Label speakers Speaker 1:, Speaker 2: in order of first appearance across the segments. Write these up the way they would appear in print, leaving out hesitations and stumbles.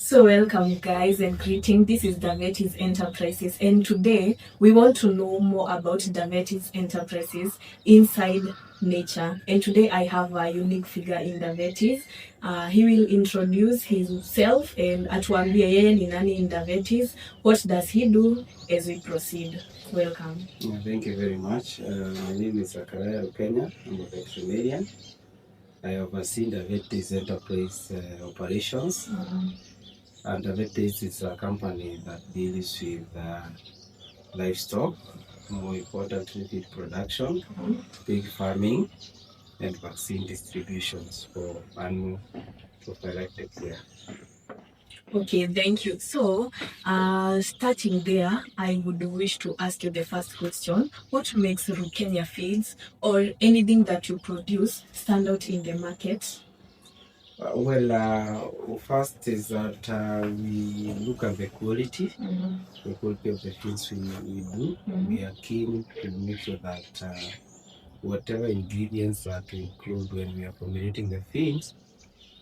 Speaker 1: So welcome guys and greeting. This is Davetis Enterprises and today we want to know more about Davetis Enterprises inside nature. And today I have a unique figure in Davetis. He will introduce himself and atuambie yeye ni nani in Davetis. What does he do as we proceed? Welcome.
Speaker 2: Thank you very much. My name is Rukenya. I'm a veterinarian. I oversee Davetis Enterprise operations. And Davetis is a company that deals with livestock, more importantly feed production, pig farming, and vaccine distributions for animal prophylactic care.
Speaker 1: Okay, thank you. So, starting there, I would wish to ask you the first question. What makes Rukenya feeds or anything that you produce stand out in the market?
Speaker 2: First is that we look at the quality, the quality of the feeds we do. We are keen to make sure that whatever ingredients that we include when we are formulating the feeds,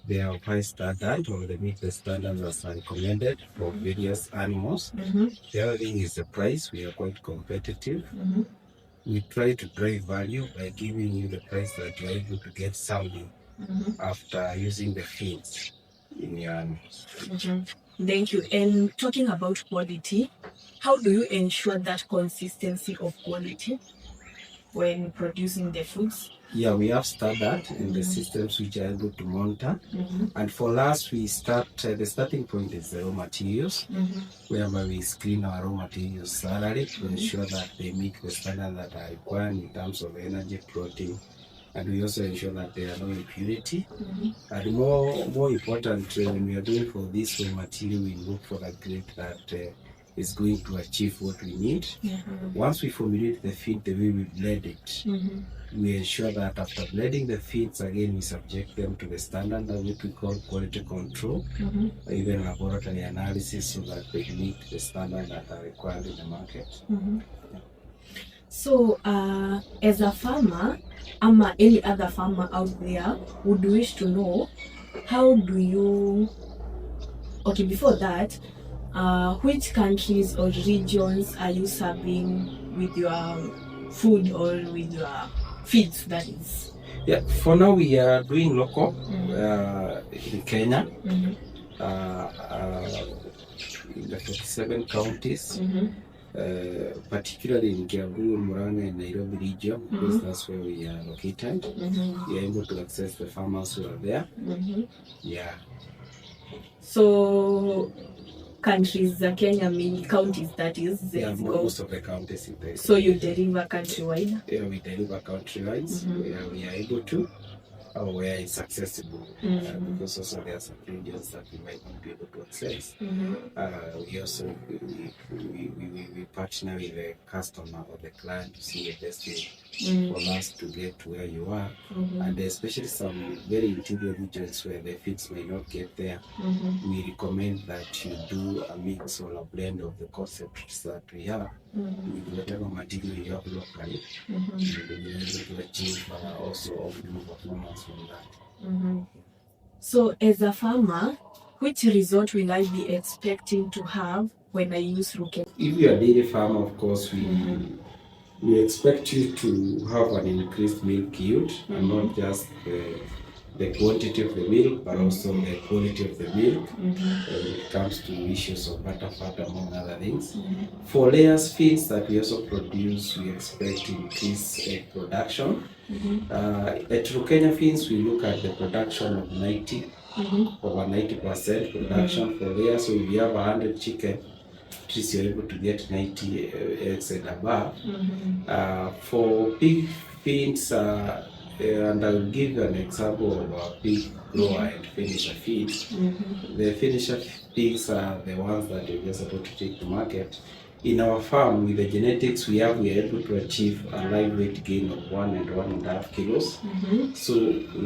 Speaker 2: they are of high standard or they meet the standards as recommended for various animals. The other thing is the price. We are quite competitive. We try to drive value by giving you the price that you are able to get something after using the feeds in your animals.
Speaker 1: Thank you. And talking about quality, how do you ensure that consistency of quality when producing the foods?
Speaker 2: Yeah, we have standard in the systems which are able to monitor. And for us, we start, the starting point is the raw materials, whereby we screen our raw materials thoroughly to ensure that they meet the standards that are required in terms of energy, protein, and we also ensure that there are no impurity. And more important, when we are doing for this raw material, we look for a grade that is going to achieve what we need. Once we formulate the feed the way we blend it, we ensure that after blending the feeds, again, we subject them to the standard that we call quality control, even laboratory analysis, so that they meet the standard that are required in the market.
Speaker 1: So, as a farmer, any other farmer out there would wish to know, how do you, okay, before that, which countries or regions are you serving with your food or with your feeds, that is?
Speaker 2: Yeah, for now we are doing local in Kenya, in the 47 counties, particularly in Kiambu, Murang'a, and Nairobi region, because that's where we are located. We are able to access the farmers who are there. Yeah.
Speaker 1: So, countries za Kenya mean counties, that is?
Speaker 2: Yeah, most of the counties in there.
Speaker 1: So you deliver countrywide?
Speaker 2: Yeah, we deliver countrywide. Where we are able to, or where it's accessible, because also there are some regions that we might not be able to access. We also we partner with the customer or the client to see the best way for us to get to where you are, and especially some very interior regions where the feeds may not get there. We recommend that you do a mix or a blend of the concepts that we have with whatever material you have locally, and be able to achieve also optimal performance from that.
Speaker 1: So, as a farmer, which result will I be expecting to have when I use Rukenya?
Speaker 2: If you are a dairy farmer, of course, we expect you to have an increased milk yield, and not just the quantity of the milk, but also the quality of the milk when it comes to issues of butter fat, among other things. For layers feeds that we also produce, we expect increased egg production. At Rukenya feeds, we look at the production of over 90% production for layers. So if you have 100 chicken, at least you're able to get 90 eggs and above. For pig feeds, and I'll give you an example of a pig grower and finisher feeds. The finisher pigs are the ones that you're just about to take to market. In our farm, with the genetics we have, we are able to achieve a live weight gain of 1 and 1.5 kilos. So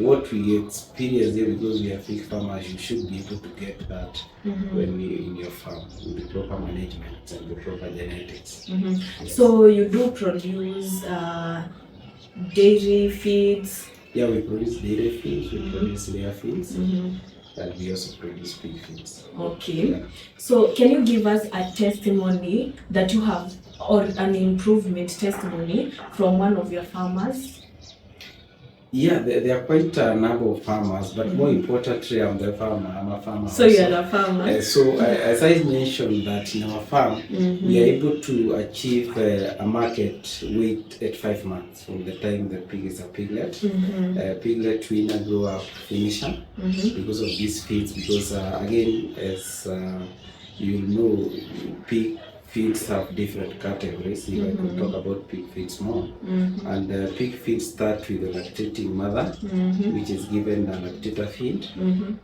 Speaker 2: what we experience here, because we are pig farmers, you should be able to get that when you're in your farm with the proper management and the proper genetics.
Speaker 1: Yes. So you do produce dairy feeds?
Speaker 2: Yeah, we produce dairy feeds, we produce layer feeds. and we also produce pig feeds.
Speaker 1: Okay.
Speaker 2: Yeah.
Speaker 1: So can you give us a testimony that you have, or an improvement testimony from one of your farmers?
Speaker 2: Yeah, there are quite a number of farmers, but more importantly, I'm a farmer.
Speaker 1: So
Speaker 2: also.
Speaker 1: you're a farmer.
Speaker 2: As I mentioned that in our farm, we are able to achieve a market weight at 5 months from the time the pig is a piglet. Piglet winner grow up finisher because of these feeds, because again, as you know, pig feeds have different categories. If I could talk about pig feeds more. And pig feeds start with a lactating mother, which is given a lactator feed.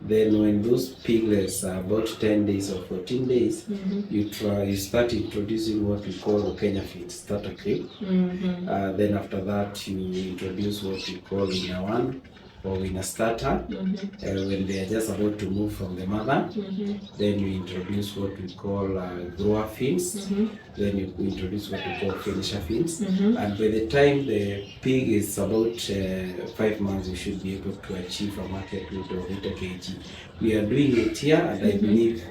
Speaker 2: Then when those piglets are about 10 days or 14 days, you start introducing what we call Rukenya feed, starter crib. Then after that, you introduce what we call winner one or winner starter. When they are just about to move from the mother, then you introduce what we call grower feeds. Then you introduce what we call finisher feeds. And by the time the pig is about 5 months, you should be able to achieve a market weight of 80 kg. We are doing it here, and I believe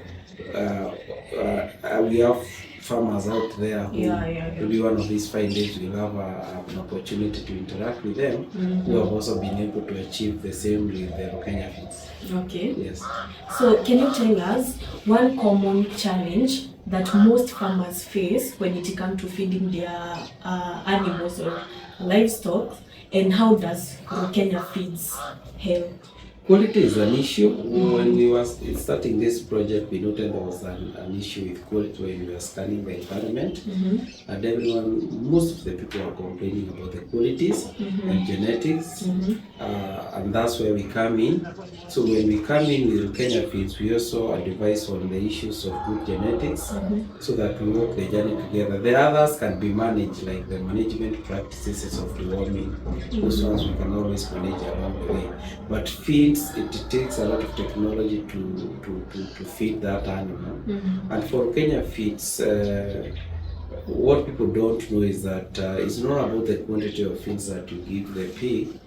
Speaker 2: we have farmers out there who maybe one of these fine days we'll have an opportunity to interact with them, who have also been able to achieve the same with the Rukenya feeds.
Speaker 1: Okay.
Speaker 2: Yes.
Speaker 1: So can you tell us one common challenge that most farmers face when it comes to feeding their animals or livestock, and how does Rukenya feeds help?
Speaker 2: Quality is an issue. When we were starting this project, we noted there was an issue with quality when we were scanning the environment. And most of the people are complaining about the qualities and genetics. And that's where we come in. So when we come in with Rukenya feeds, we also advise on the issues of good genetics, so that we work the journey together. The others can be managed, like the management practices of deworming. Those ones we can always manage along the way. But feeds, it takes a lot of technology to feed that animal. And for Rukenya feeds, what people don't know is that it's not about the quantity of feeds that you give the pig,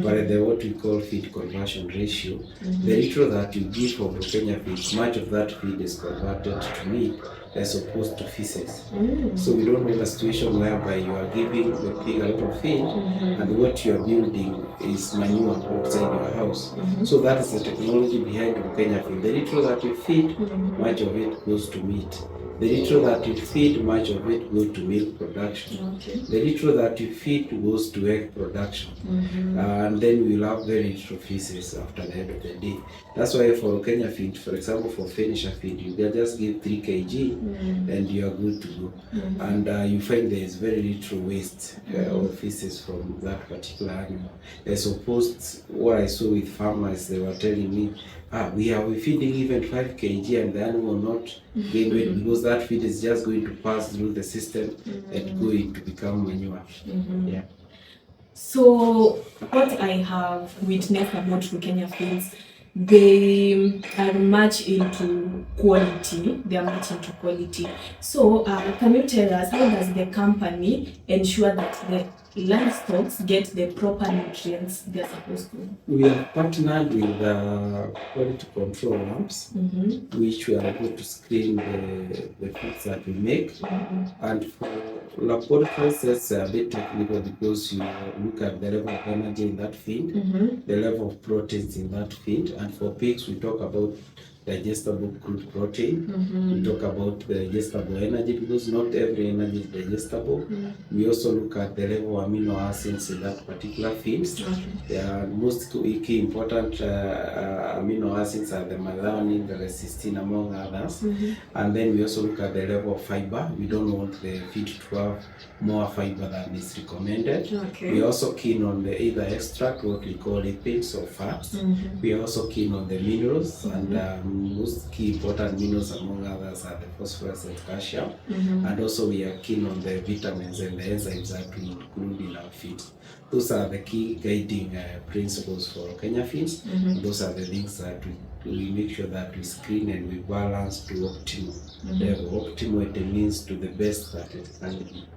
Speaker 2: but the what we call feed conversion ratio. The little that you give of Rukenya feeds, much of that feed is converted to meat as opposed to feces. So we don't want a situation whereby you are giving the pig a lot of feed and what you are building is manure outside your house. So that is the technology behind Rukenya feed. The little that you feed, much of it goes to meat. The little that you feed, much of it goes to milk production. The little that you feed goes to egg production. And then we'll have very little feces after the end of the day. That's why for Rukenya feed, for example, for finisher feed, you can just give 3 kg and you are good to go. And you find there is very little waste or feces from that particular animal. As opposed, what I saw with farmers, they were telling me, we are feeding even 5 kg and the animal not gain weight, because that feed is just going to pass through the system and going to become manure. Yeah.
Speaker 1: So what I have witnessed about Rukenya feeds, they are much into quality. They are much into quality. So can you tell us, how does the company ensure that the livestock get the proper nutrients they're supposed to?
Speaker 2: We have partnered with quality control labs, which we are able to screen the foods that we make. And for laboratories, that's a bit technical, because you look at the level of energy in that feed, the level of proteins in that feed. And for pigs, we talk about digestible crude protein. We talk about the digestible energy, because not every energy is digestible. We also look at the level of amino acids in that particular feed. There are most key important amino acids are the methionine, the lecithin, among others. And then we also look at the level of fiber. We don't want the feed to have more fiber than is recommended. We are also keen on the either extract, what we call lipids or fats. We are also keen on the minerals, and most key important minerals among others are the phosphorus and calcium. And also we are keen on the vitamins and the enzymes that we include in our feed. Those are the key guiding principles for Rukenya feeds. Those are the things that we make sure that we screen and we balance to optimal level. Optimal, it means to the best that it can be.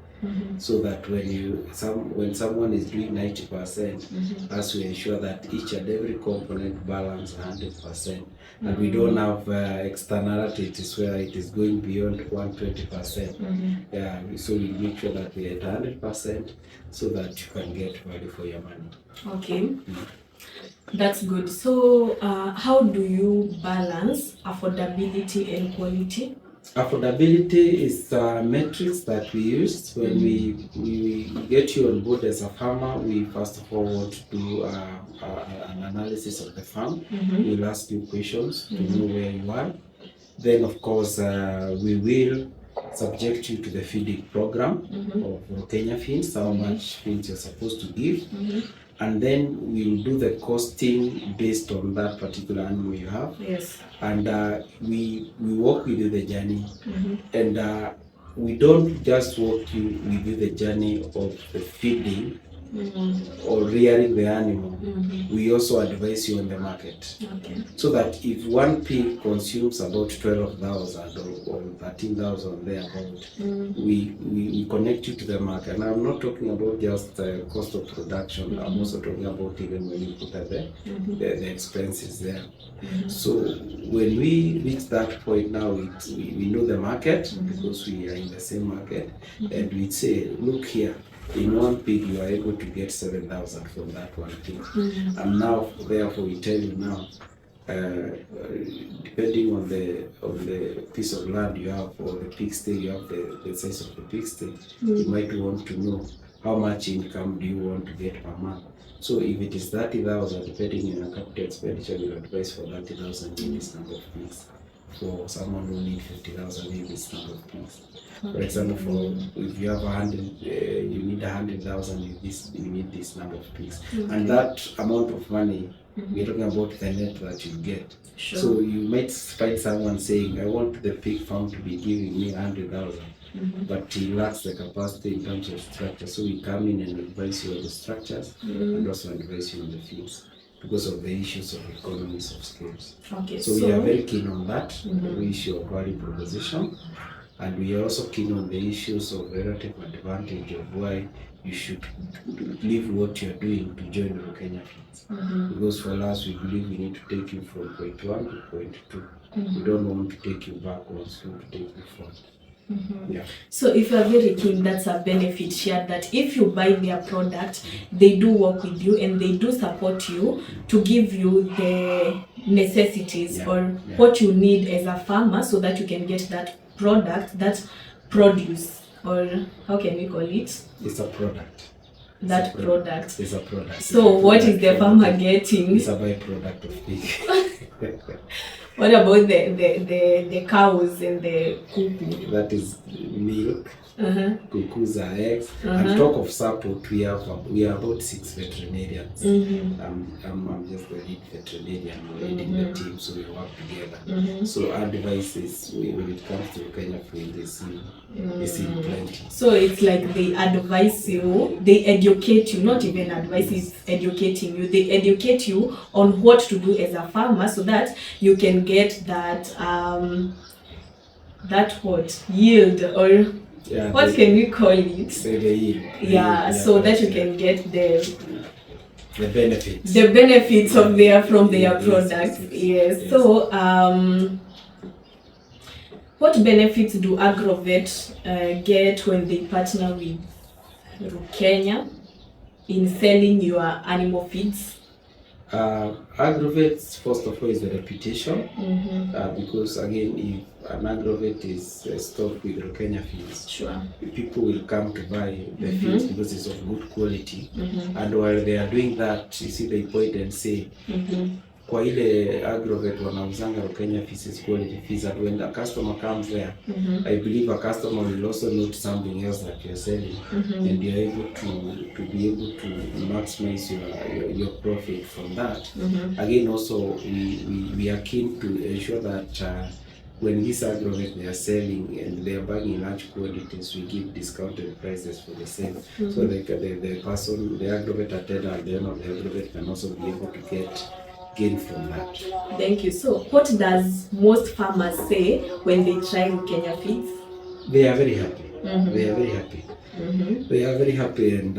Speaker 2: so that when someone is doing 90%, as we ensure that each and every component balance 100%, and we don't have externalities where it is going beyond 120%. Yeah, so we make sure that we are at 100%, so that you can get value for your money.
Speaker 1: Okay. That's good. So, how do you balance affordability and quality?
Speaker 2: Affordability is a metrics that we use when we get you on board as a farmer. We first of all want to do an analysis of the farm. We'll ask you questions to know where you are. Then, of course, we will subject you to the feeding program of Rukenya feeds, how much feeds you're supposed to give. And then we'll do the costing based on that particular animal you have.
Speaker 1: Yes.
Speaker 2: And we walk with you the journey. And we don't just walk you with you the journey of the feeding or rearing the animal. We also advise you on the market. Okay. So that if one pig consumes about 12,000 or 13,000 thereabout, we connect you to the market. And I'm not talking about just the cost of production. I'm also talking about even when you put at the expenses there. So when we reach that point now, we know the market because we are in the same market, and we say, look here, in one pig you are able to get 7,000 from that one pig. And now, therefore, we tell you now, depending on the piece of land you have or the pigsty you have, the size of the pigsty, you might want to know how much income do you want to get per month. So if it is 30,000, depending on your capital expenditure, we'll advise for 30,000 in this number of pigs. For someone who needs 50,000 in this number of pigs. For example, if you have 100, you need 100,000 in this, you need this number of pigs. And that amount of money, we're talking about the net that you get. Sure. So you might find someone saying, I want the pig farm to be giving me 100,000. But he lacks the capacity in terms of structure. So we come in and advise you on the structures and also advise you on the feeds, because of the issues of economies of scales. Okay, so we are very keen on that, the issue of value proposition, and we are also keen on the issues of relative advantage of why you should leave what you're doing to join the Rukenya feeds. Because for us, we believe we need to take you from point 1 to point 2. We don't want to take you backwards, we want to take you forward. Yeah. So
Speaker 1: if you are very keen, that's a benefit shared, that if you buy their product, they do work with you and they do support you to give you the necessities or what you need as a farmer, so that you can get that product, that produce, or how can we call it?
Speaker 2: It's a product.
Speaker 1: That product.
Speaker 2: It's a product.
Speaker 1: So what is the farmer getting?
Speaker 2: It's a byproduct of pig.
Speaker 1: What about the cows and the cuckoo?
Speaker 2: That is milk. Cuckoos are eggs. And talk of support, we are about 6 veterinarians. I'm just the lead veterinarian leading the team, so we work together. So advice is, when it comes to Kenya food, is in plenty.
Speaker 1: So it's like they advise you, they educate you, not even advice, is educating you. They educate you on what to do as a farmer, so that you can get that yield, or what can we call it?
Speaker 2: The yield.
Speaker 1: So that you can get the
Speaker 2: benefits
Speaker 1: of from their product. Yes. So what benefits do Agrovet get when they partner with Rukenya in selling your animal feeds?
Speaker 2: Agrovet, first of all, is the reputation, because again, if an Agrovet is stocked with Rukenya feeds, people will come to buy the feeds because it's of good quality. And while they are doing that, you see, they point and say, kwa ile Agrovet wanauzanga Rukenya feeds is quality feeds, and when the customer comes there, I believe a customer will also note something else that you're selling, and you're able to maximize your profit from that. Again, also we are keen to ensure that when this Agrovet they are selling and they are buying in large quantities, we give discounted prices for the same. So the person, the Agrovet attendant at the end of the Agrovet can also be able to get gain from that.
Speaker 1: Thank you. So what does most farmers say when they try Rukenya feeds?
Speaker 2: They are very happy. They are very happy. They are very happy, and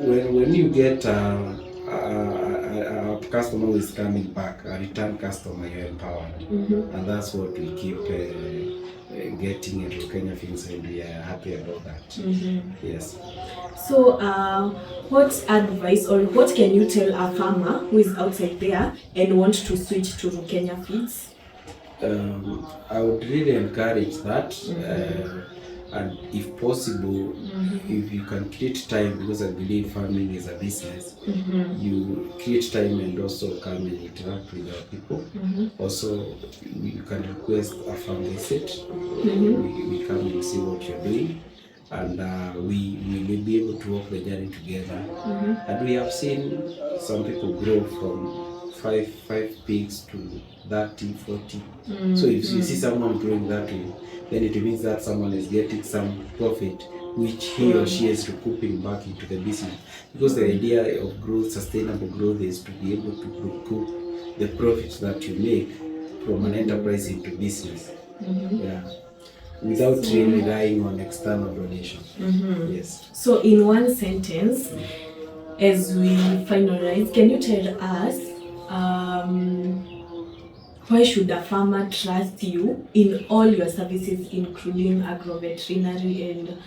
Speaker 2: when you get a customer who is coming back, a return customer, you're empowered, and that's what we keep getting in Rukenya Fins, and we are happy about that. Yes.
Speaker 1: So, what advice or what can you tell a farmer who is outside there and want to switch to Rukenya feeds?
Speaker 2: I would really encourage that, and if possible, if you can create time, because I believe farming is a business, you create time and also come and interact with our people. Also, you can request a farm visit. We come and see what you're doing, and we will be able to walk the journey together. And we have seen some people grow from 5 pigs to 30, 40. So if you see someone growing that way, then it means that someone is getting some profit, which he or she is recouping back into the business. Because the idea of growth, sustainable growth, is to be able to recoup the profits that you make from an enterprise into business. Yeah. Without really relying on external donation. Yes.
Speaker 1: So in one sentence, as we finalize, can you tell us why should a farmer trust you in all your services, including agro-veterinary and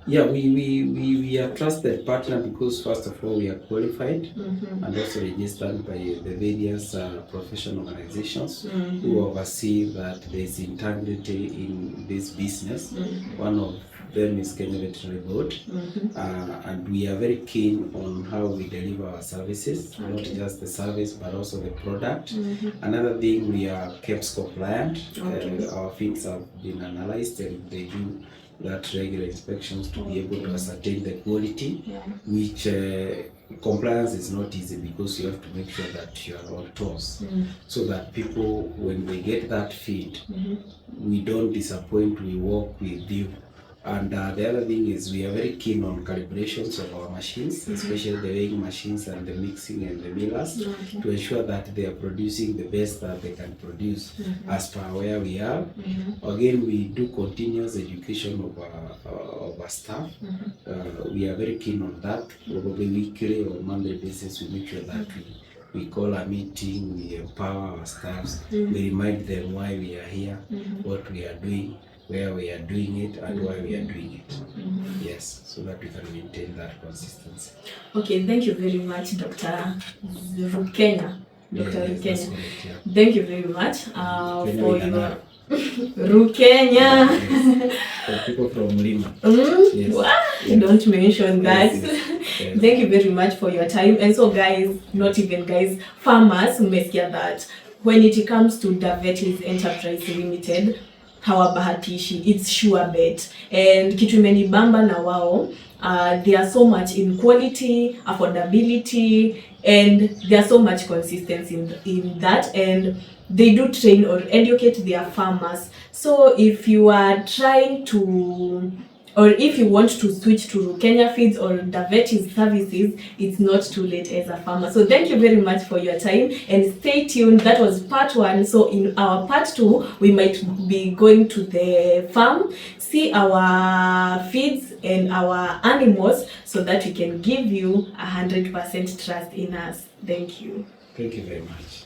Speaker 2: we are trusted partner because first of all we are qualified and also registered by the various professional organizations who oversee that there is integrity in this business. One of them is Kenya Veterinary Board, and we are very keen on how we deliver our services, not just the service but also the product. Another thing, we are KEBS compliant. Our feeds have been analyzed and they do that regular inspections to be able to ascertain the quality, which compliance is not easy because you have to make sure that you are on toes, so that people, when they get that feed, we don't disappoint, we work with you. And the other thing is we are very keen on calibrations of our machines, especially the weighing machines and the mixing and the millers, to ensure that they are producing the best that they can produce as per where we are. Again, we do continuous education of our staff. We are very keen on that. Probably weekly or monthly basis, we make sure that we call a meeting, we empower our staffs, we remind them why we are here, what we are doing, where we are doing it, and why we are doing it. Yes, so that we can maintain that consistency.
Speaker 1: Okay, thank you very much, Dr. Rukenya. Dr. Rukenya.
Speaker 2: Correct,
Speaker 1: Thank you very much for your Rukenya.
Speaker 2: Yes. For people from Lima.
Speaker 1: Yes. Don't mention that.
Speaker 2: Yes.
Speaker 1: Thank you very much for your time. And so guys, not even guys, farmers, umesikia that when it comes to Davetis Enterprise Limited, hawabahatishi, it's sure bet. And kitu imenibamba na wao, they are so much in quality, affordability, and they are so much consistency in that, and they do train or educate their farmers. So if you are trying to, or if you want to switch to Rukenya Feeds or Davetis services, it's not too late as a farmer. So thank you very much for your time and stay tuned. That was part 1. So in our part 2, we might be going to the farm, see our feeds and our animals so that we can give you 100% trust in us. Thank you.
Speaker 2: Thank you very much.